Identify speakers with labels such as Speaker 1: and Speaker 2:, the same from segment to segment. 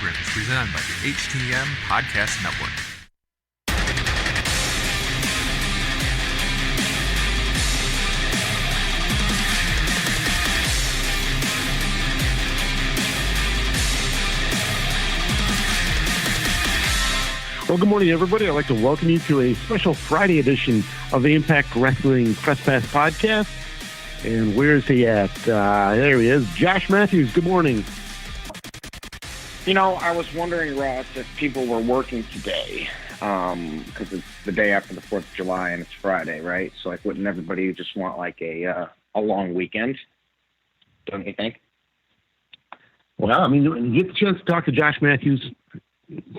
Speaker 1: program is presented by the HTM Podcast Network.
Speaker 2: Well, good morning, everybody. I'd like to welcome you to a special Friday edition of the Impact Wrestling Press Pass podcast. And where is he at? There he is, Josh Mathews. Good morning.
Speaker 3: You know, I was wondering, Ross, if people were working today, because it's the day after the 4th of July and it's Friday, right? So, like, wouldn't everybody just want, like, a long weekend? Don't you think?
Speaker 2: Well, I mean, when you get the chance to talk to Josh Mathews,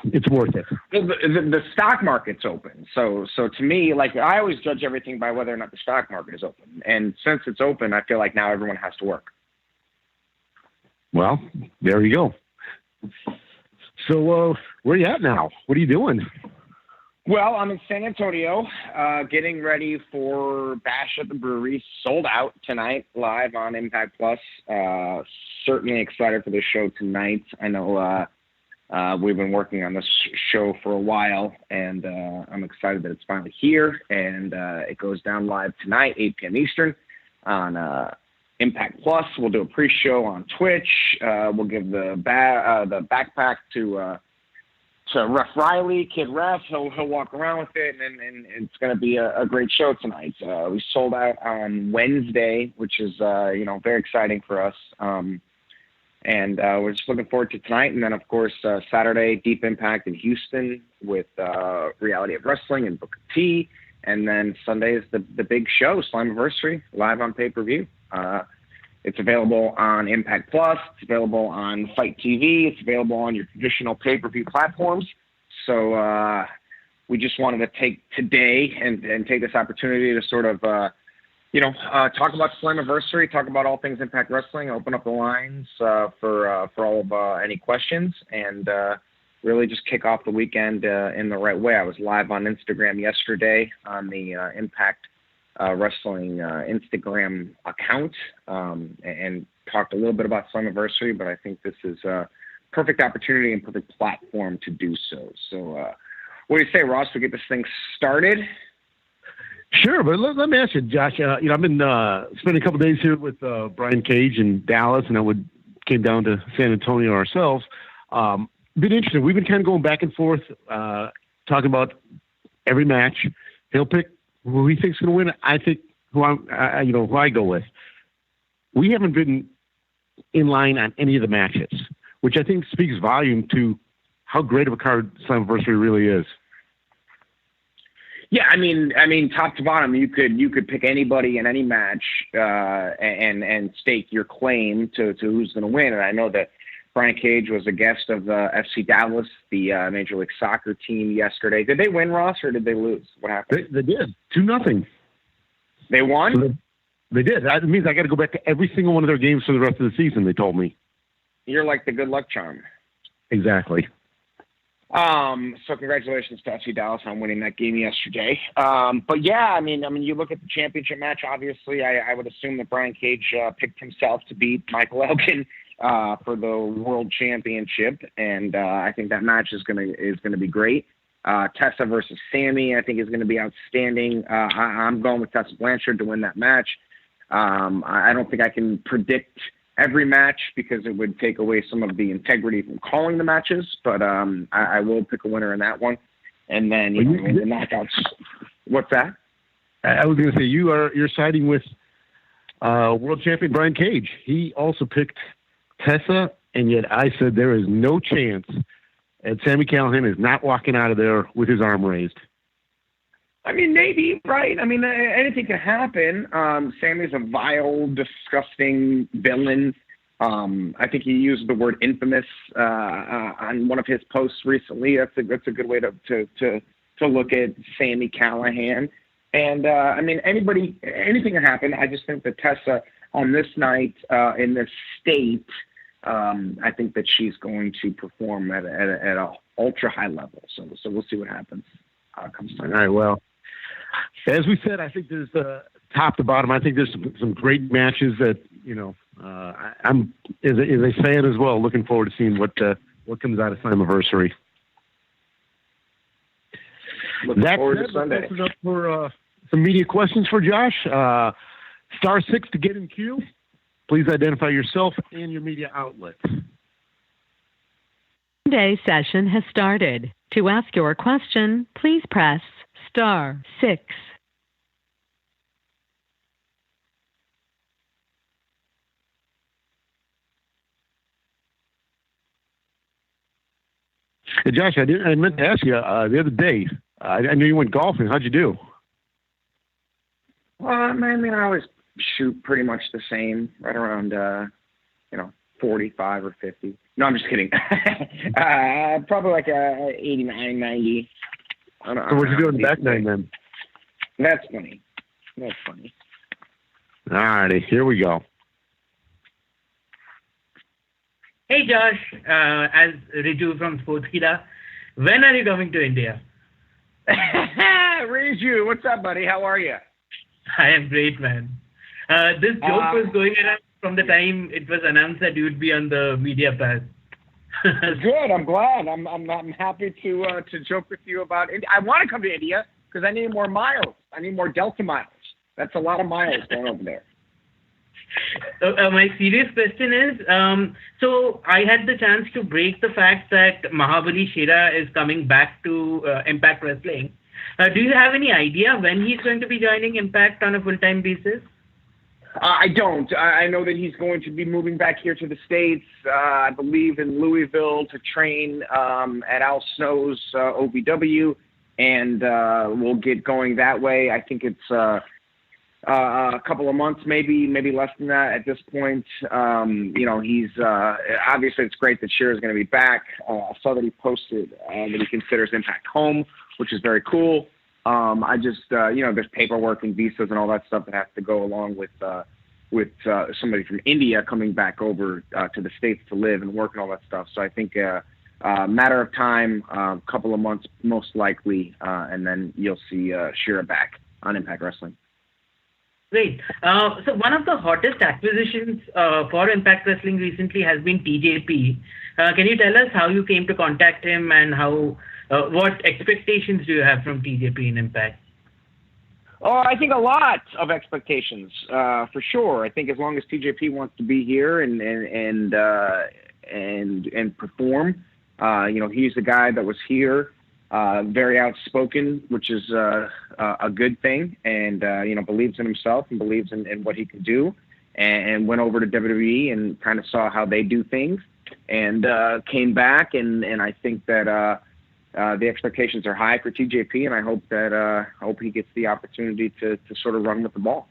Speaker 2: it's worth it.
Speaker 3: Well, the stock market's open. So to me, like, I always judge everything by whether or not the stock market is open. And since it's open, I feel like now everyone has to work.
Speaker 2: Well, there you go. So where are you at now? What are you doing?
Speaker 3: Well, I'm in San Antonio, getting ready for Bash at the Brewery. Sold out tonight, live on Impact Plus. Certainly excited for the show tonight. I know we've been working on this show for a while, and I'm excited that it's finally here. And it goes down live tonight, 8 p.m. Eastern, on Impact Plus. We'll do a pre-show on Twitch. We'll give the backpack to Ref Riley, Kid Ref. He'll walk around with it, and it's going to be a great show tonight. We sold out on Wednesday, which is very exciting for us. And we're just looking forward to tonight. And then, of course, Saturday, Deep Impact in Houston with Reality of Wrestling and Booker T. And then Sunday is the big show, Slammiversary, live on pay-per-view. It's available on Impact Plus. It's available on Fight TV. It's available on your traditional pay-per-view platforms. So we just wanted to take today and take this opportunity to sort of talk about Slammiversary, talk about all things Impact Wrestling, open up the lines for all of any questions, and really just kick off the weekend in the right way. I was live on Instagram yesterday on the Impact Wrestling Instagram account and talked a little bit about Slammiversary, but I think this is a perfect opportunity and perfect platform to do so. So what do you say, Ross? We get this thing started?
Speaker 2: Sure, but let me ask you, Josh. I've been spending a couple of days here with Brian Cage in Dallas, and I came down to San Antonio ourselves. Been interesting. We've been kind of going back and forth, talking about every match. He'll pick who he thinks is going to win. I think who I go with. We haven't been in line on any of the matches, which I think speaks volume to how great of a card Slammiversary really is.
Speaker 3: Yeah, I mean, top to bottom, you could pick anybody in any match and stake your claim to who's going to win. And I know that Brian Cage was a guest of FC Dallas, the Major League Soccer team, yesterday. Did they win, Ross, or did they lose? What happened?
Speaker 2: They did 2-0.
Speaker 3: They won.
Speaker 2: So they did. That means I got to go back to every single one of their games for the rest of the season. They told me. You're
Speaker 3: like the good luck charm.
Speaker 2: Exactly.
Speaker 3: So congratulations to FC Dallas on winning that game yesterday. But yeah, I mean, you look at the championship match. Obviously, I would assume that Brian Cage picked himself to beat Michael Elgin for the World Championship, and I think that match is gonna be great. Tessa versus Sammy, I think, is going to be outstanding. I'm going with Tessa Blanchard to win that match. I don't think I can predict every match because it would take away some of the integrity from calling the matches, but I will pick a winner in that one. And then in the knockouts, what's that?
Speaker 2: I was going to say you're siding with world champion Brian Cage. He also picked Tessa, and yet I said there is no chance that Sami Callihan is not walking out of there with his arm raised.
Speaker 3: I mean, maybe, right? I mean, anything can happen. Sammy's a vile, disgusting villain. I think he used the word infamous on one of his posts recently. That's a good way to look at Sami Callihan. And I mean, anything can happen. I just think that Tessa on this night in this state, I think that she's going to perform at a ultra high level. So we'll see what happens. Comes time.
Speaker 2: All right. Well, as we said, I think there's top to bottom. I think there's some great matches that I'm as a fan as well. Looking forward to seeing what what comes out of Slammiversary.
Speaker 3: Looking
Speaker 2: That's
Speaker 3: forward
Speaker 2: it.
Speaker 3: to Sunday.
Speaker 2: Let's open up for some media questions for Josh. *6 to get in queue. Please identify yourself and your media outlet.
Speaker 4: Today's session has started. To ask your question, please press *6.
Speaker 2: Hey, Josh, I meant to ask you the other day. I knew you went golfing. How'd you do?
Speaker 3: Well, I mean, I always shoot pretty much the same, right around 45 or 50. No, I'm just kidding. Probably like 89, 90.
Speaker 2: So what'd you do in the back nine then?
Speaker 3: That's funny.
Speaker 2: All righty, here we go.
Speaker 5: Hey Josh, as Riju from Sportskeeda, when are you coming to India?
Speaker 3: Riju, what's up, buddy? How are you?
Speaker 5: I am great, man. This joke was going around from the time it was announced that you would be on the media pass.
Speaker 3: Good. I'm glad. I'm happy to joke with you about India. I want to come to India because I need more miles. I need more Delta miles. That's a lot of miles going over there.
Speaker 5: My serious question is, so I had the chance to break the fact that Mahabali Shera is coming back to Impact Wrestling. Do you have any idea when he's going to be joining Impact on a full-time basis?
Speaker 3: I don't. I know that he's going to be moving back here to the States, I believe in Louisville, to train at Al Snow's OVW, and we'll get going that way. I think it's a couple of months, maybe less than that at this point. He's obviously it's great that Shera's going to be back. I saw that he posted that he considers Impact home, which is very cool. I just, there's paperwork and visas and all that stuff that has to go along with somebody from India coming back over to the States to live and work and all that stuff. So I think matter of time, a couple of months most likely, and then you'll see Shera back on Impact Wrestling.
Speaker 5: Great. So one of the hottest acquisitions for Impact Wrestling recently has been TJP. Can you tell us how you came to contact him and what expectations do you have from TJP in Impact?
Speaker 3: Oh, I think a lot of expectations, for sure. I think as long as TJP wants to be here and perform, he's the guy that was here, very outspoken, which is a good thing, and believes in himself and believes in what he can do, and went over to WWE and kind of saw how they do things, and came back, and I think that. The expectations are high for TJP, and I hope he gets the opportunity to sort of run with the ball.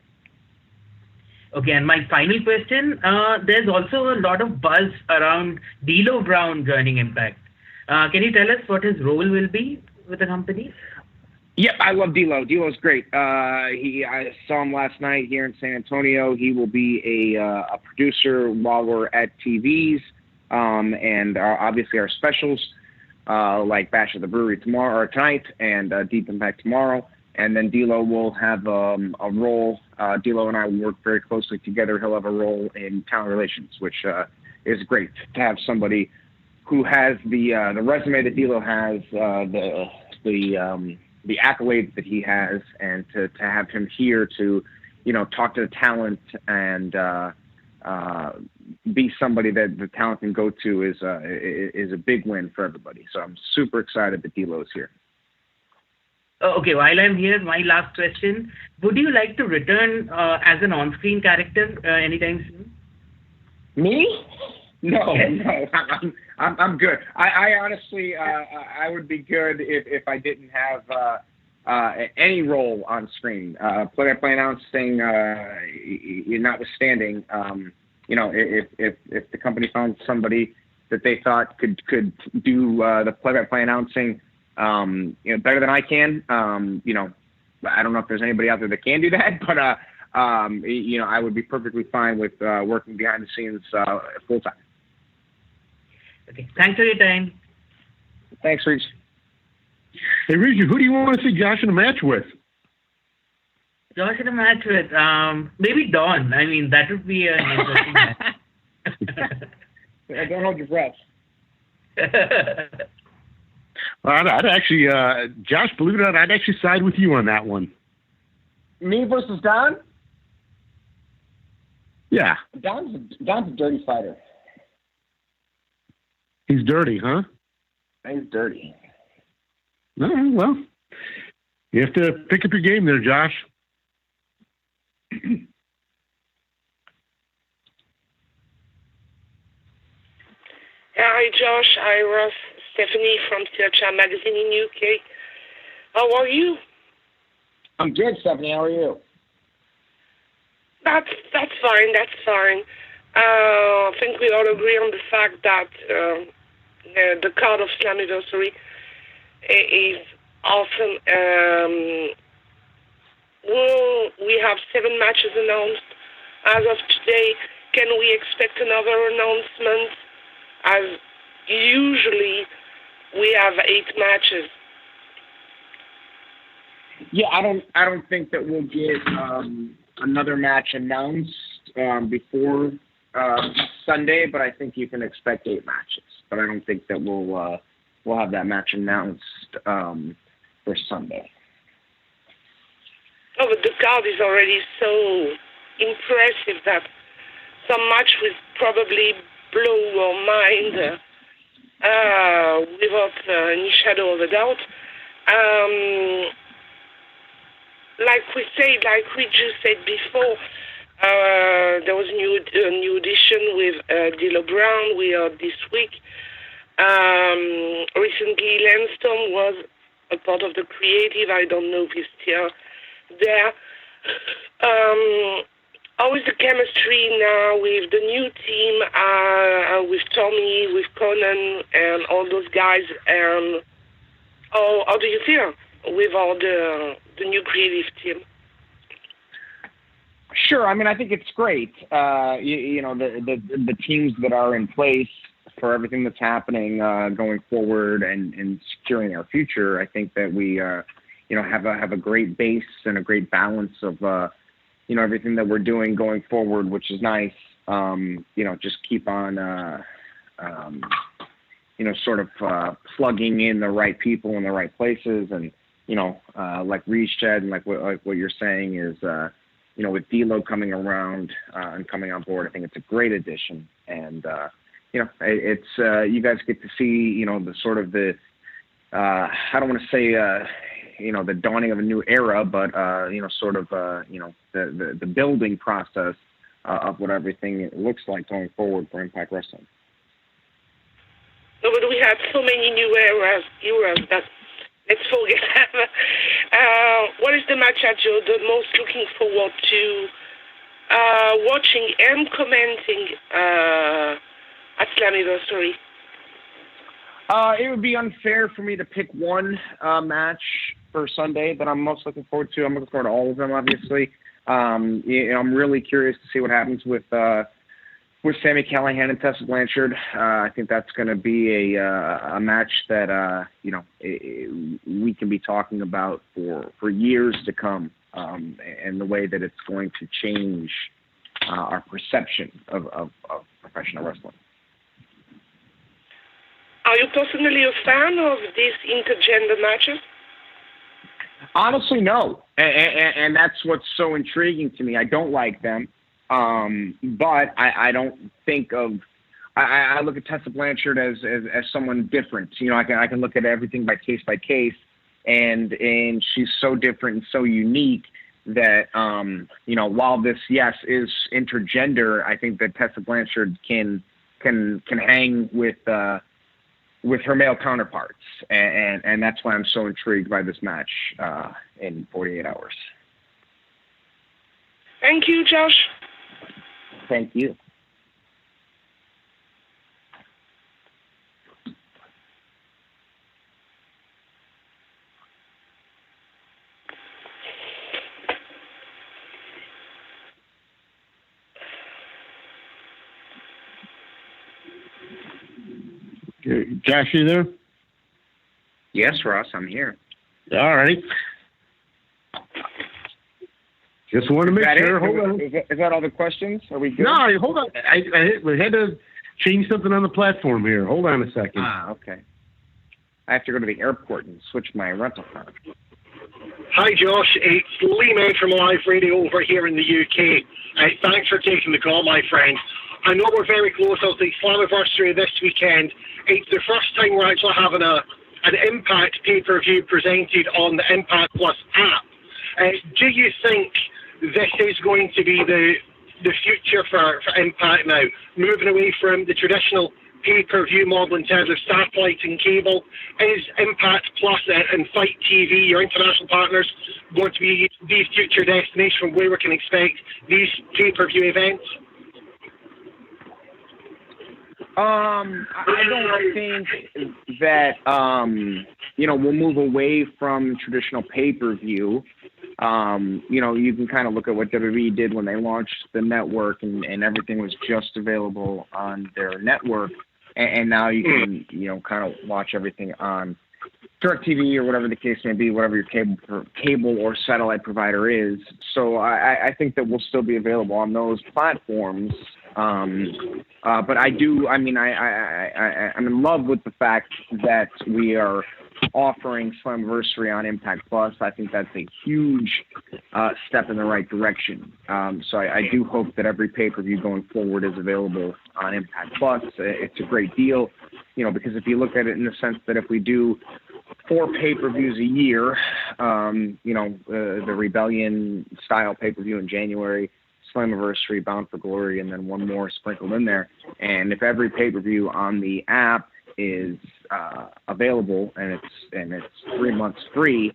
Speaker 5: Okay, and my final question, there's also a lot of buzz around D'Lo Brown joining Impact. Can you tell us what his role will be with the company?
Speaker 3: Yep, I love D'Lo. D'Lo's great. I saw him last night here in San Antonio. He will be a producer while we're at TVs, and obviously our specials. Like Bash at the Brewery tonight, and Deep Impact tomorrow. And then D'Lo will have a role. D'Lo and I will work very closely together. He'll have a role in talent relations, which is great to have somebody who has the resume that D'Lo has, the accolades that he has, and to have him here to, talk to the talent and be somebody that the talent can go to is a big win for everybody. So I'm super excited that D'Lo is here.
Speaker 5: Okay, while I'm here, my last question. Would you like to return as an on-screen character anytime soon?
Speaker 3: Me? No. I'm good. I honestly, I would be good if I didn't have any role on screen. Play-by-play announcing, notwithstanding, if the company found somebody that they thought could do the play-by-play announcing, better than I can, I don't know if there's anybody out there that can do that, but I would be perfectly fine with working behind the scenes full time.
Speaker 5: Okay, thanks for your time.
Speaker 3: Thanks, Reach.
Speaker 2: Hey, Riju, who do you want to see Josh in a match with?
Speaker 5: Josh in a match with maybe Dawn. I mean, that would be an interesting match.
Speaker 3: Don't hold your breath.
Speaker 2: I'd actually, Josh, believe it or not, I'd actually side with you on that one.
Speaker 3: Me versus Don?
Speaker 2: Yeah.
Speaker 3: Don's a dirty fighter.
Speaker 2: He's dirty, huh?
Speaker 3: He's dirty.
Speaker 2: No, well, you have to pick up your game there, Josh.
Speaker 6: Hi, Josh. Hi, Ross. Stephanie from CHR Magazine in UK. How are you?
Speaker 3: I'm good, Stephanie. How are you?
Speaker 6: That's fine. That's fine. I think we all agree on the fact that the card of Slammiversary is awesome. We have 7 matches announced. As of today, can we expect another announcement? As usually, we have 8 matches.
Speaker 3: Yeah, I don't think that we'll get another match announced before Sunday, but I think you can expect 8 matches. But I don't think that we'll have that match announced for Sunday.
Speaker 6: Oh, but the card is already so impressive that some match will probably blow our mind without any shadow of a doubt. Like we just said before, there was a new edition with D'Lo Brown. We are this week. Recently, Landstorm was a part of the creative. I don't know if he's still there. How is the chemistry now with the new team, with Tommy, with Conan, and all those guys? And how do you feel with all the new creative team?
Speaker 3: Sure. I mean, I think it's great. You know, the teams that are in place for everything that's happening going forward and securing our future. I think that we have a great base and a great balance of everything that we're doing going forward, which is nice. Just keep on sort of plugging in the right people in the right places, and like Reese said, and like what you're saying is with D'Lo coming around and coming on board, I think it's a great addition, and it's you guys get to see the sort of the I don't want to say the dawning of a new era, but sort of the building process of what everything looks like going forward for Impact Wrestling.
Speaker 6: No, but we had so many new eras that let's forget that. What is the match that you're the most looking forward to watching and commenting at Slammiversary?
Speaker 3: It would be unfair for me to pick one match for Sunday that I'm most looking forward to. I'm looking forward to all of them, obviously. I'm really curious to see what happens with Sami Callihan and Tessa Blanchard. I think that's going to be a match that we can be talking about for years to come, and the way that it's going to change our perception of professional wrestling.
Speaker 6: Are you personally a fan of these intergender matches?
Speaker 3: Honestly, no. And that's what's so intriguing to me. I don't like them. But I don't think of I look at Tessa Blanchard as someone different. I can look at everything by case, and she's so different and so unique that while this is intergender, I think that Tessa Blanchard can hang with her male counterparts, and that's why I'm so intrigued by this match in 48 hours.
Speaker 6: Thank you, Josh.
Speaker 3: Thank you.
Speaker 2: Josh, you there?
Speaker 3: Yes, Ross, I'm here.
Speaker 2: All right. Just want to make sure. Hold on.
Speaker 3: Is that all the questions? Are we good?
Speaker 2: No, hold on. We had to change something on the platform here. Hold on a second.
Speaker 3: Okay. I have to go to the airport and switch my rental car.
Speaker 7: Hi, Josh. It's Lee May from Live Radio over here in the UK. Thanks for taking the call, my friend. I know we're very close to the Slammiversary this weekend. It's the first time we're actually having an Impact pay-per-view presented on the Impact Plus app. Do you think this is going to be the future for Impact now, moving away from the traditional pay-per-view model in terms of satellite and cable? Is Impact Plus and Fight TV, your international partners, going to be the future destination where we can expect these pay-per-view events?
Speaker 3: I don't think that we'll move away from traditional pay-per-view. You can kind of look at what WWE did when they launched the network, and everything was just available on their network, and now you can kind of watch everything on DirecTV or whatever the case may be, whatever your cable or satellite provider is. So I think that we'll still be available on those platforms. But I'm in love with the fact that we are offering Slammiversary on Impact Plus. I think that's a huge step in the right direction. So I do hope that every pay-per-view going forward is available on Impact Plus. It's a great deal, because if you look at it in the sense that if we do 4 pay-per-views a year, the Rebellion style pay-per-view in January, Slammiversary, Bound for Glory, and then one more sprinkled in there. And if every pay-per-view on the app is available and it's 3 months free,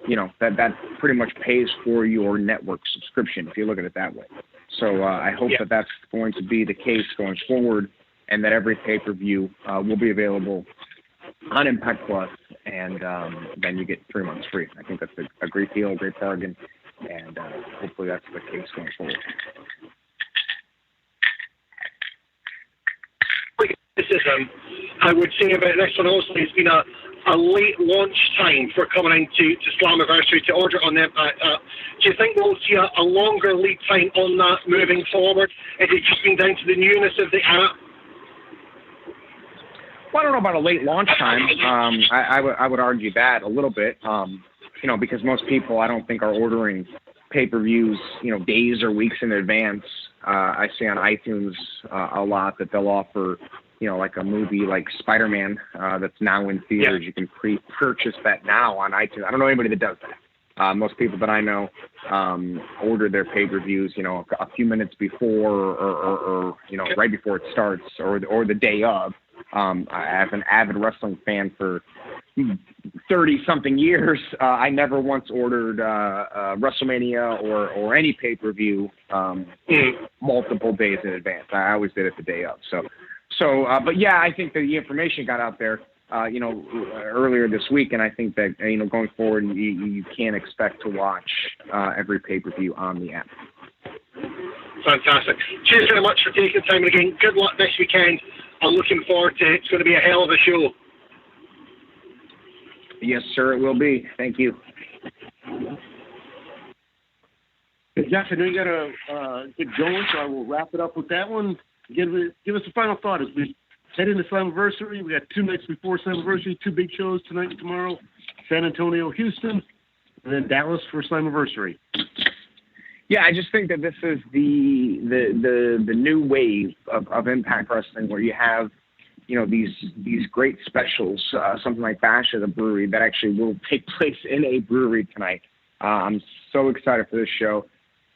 Speaker 3: that pretty much pays for your network subscription if you look at it that way. So I hope that that's going to be the case going forward, and that every pay-per-view will be available on Impact Plus, and then you get 3 months free. I think that's a great deal, a great bargain, and hopefully that's the case going forward.
Speaker 7: I would say about this one also, it's been a late launch time for coming into Slammiversary to order on the Impact app. Do you think we'll see a longer lead time on that moving forward? Has it just been down to the newness of the app?
Speaker 3: Well, I don't know about a late launch time. I would argue that a little bit, because most people I don't think are ordering pay-per-views, days or weeks in advance. I see on iTunes a lot that they'll offer, like a movie like Spider-Man that's now in theaters. Yeah. You can pre-purchase that now on iTunes. I don't know anybody that does that. Most people that I know order their pay-per-views, a few minutes before or right before it starts or the day of. As an avid wrestling fan for 30-something years, I never once ordered WrestleMania or any pay-per-view multiple days in advance. I always did it the day of. But yeah, I think that the information got out there, earlier this week, and I think that going forward, you can expect to watch every pay-per-view on the app.
Speaker 7: Fantastic. Cheers very much for taking time again. Good luck this weekend. I'm looking forward to it. It's going to be a hell of a show.
Speaker 3: Yes, sir, it will be. Thank you.
Speaker 2: Josh, I know you got to get going, so I will wrap it up with that one. Give us a final thought as we head into Slammiversary. We got 2 nights before Slammiversary, 2 big shows tonight and tomorrow, San Antonio, Houston, and then Dallas for Slammiversary.
Speaker 3: Yeah, I just think that this is the new wave of Impact Wrestling, where you have these great specials, something like Bash at the Brewery that actually will take place in a brewery tonight. I'm so excited for this show.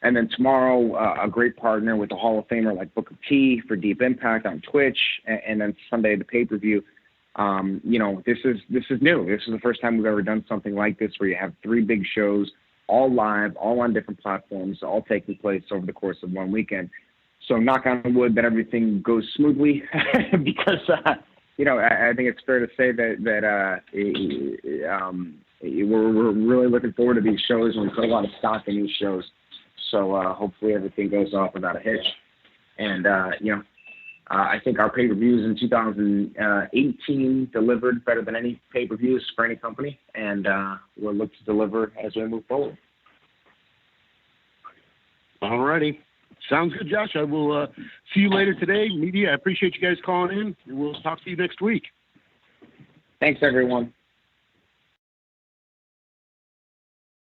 Speaker 3: And then tomorrow, a great partner with a Hall of Famer like Booker T for Deep Impact on Twitch, and then Sunday the pay-per-view. This is new. This is the first time we've ever done something like this, where you have 3 big shows, all live, all on different platforms, all taking place over the course of one weekend. So knock on wood that everything goes smoothly, because I think it's fair to say that we're really looking forward to these shows, and we put a lot of stock in these shows. So hopefully everything goes off without a hitch. And I think our pay-per-views in 2018 delivered better than any pay-per-views for any company, and we'll look to deliver as we move forward.
Speaker 2: All righty. Sounds good, Josh. I will see you later today. Media, I appreciate you guys calling in, and we'll talk to you next week.
Speaker 3: Thanks, everyone.